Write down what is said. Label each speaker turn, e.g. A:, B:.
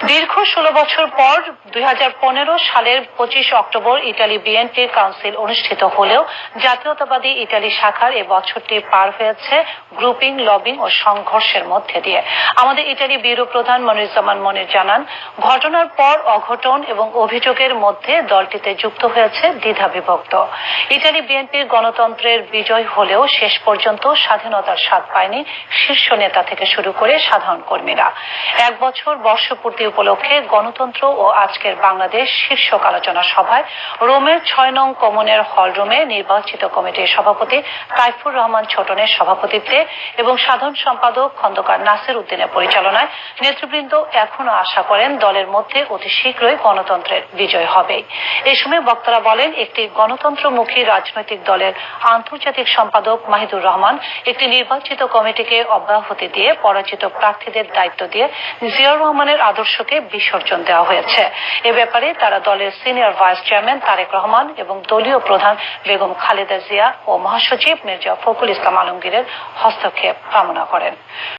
A: দীর্ঘ 16 বছর পর 2015 সালের 25 অক্টোবর ইতালি বিএনপির কাউন্সিল অনুষ্ঠিত হলেও জাতীয়তাবাদী ইতালি শাখার এ বছরটি পার হয়েছে গ্রুপিং, লবিং ও সংঘর্ষের মধ্যে দিয়ে। আমাদের ইতালি ব্যুরো প্রধান মনিরুজ্জামান মনির জানান, ঘটনার পর অঘটন এবং অভিযোগের মধ্যে দলটিতে যুক্ত হয়েছে দ্বিধা বিভক্ত। ইতালি বিএনপির গণতন্ত্রের বিজয় হলেও শেষ পর্যন্ত স্বাধীনতার স্বাদ পায়নি শীর্ষ নেতা থেকে শুরু করে সাধারণ কর্মীরা। 1 বছর বর্ষপূর্তি উপলক্ষে গণতন্ত্র ও আজকের বাংলাদেশ শীর্ষক আলোচনা সভায় রোমের 6 নং কমনের হলরুমে নির্বাচিত কমিটির সভাপতি কাইফুর রহমান ছোটনের সভাপতিত্বে এবং সাধারণ সম্পাদক খন্দকার নাসির উদ্দিনের পরিচালনায় নেতৃবৃন্দ এখনো আশা করেন দলের মধ্যে অতি শীঘ্রই গণতন্ত্রের বিজয় হবে। এই সময় বক্তারা বলেন, একটি গণতন্ত্রমুখী রাজনৈতিক দলের আন্তর্জাতিক সম্পাদক মাহিদুর রহমান একটি নির্বাচিত কমিটিকে অব্যাহতি দিয়ে পরাজিত প্রার্থীদের দায়িত্ব দিয়ে জিয়াউর রহমানের আদর্শকে বিসর্জন দেওয়া হয়েছে। এ ব্যাপারে তারা দলের senior vice chairman Tarique Rahman এবং দলীয় প্রধান বেগম খালেদা জিয়া ও মহাসচিব মির্জা ফখরুল ইসলাম আলমগীরের হস্তক্ষেপ কামনা করেন।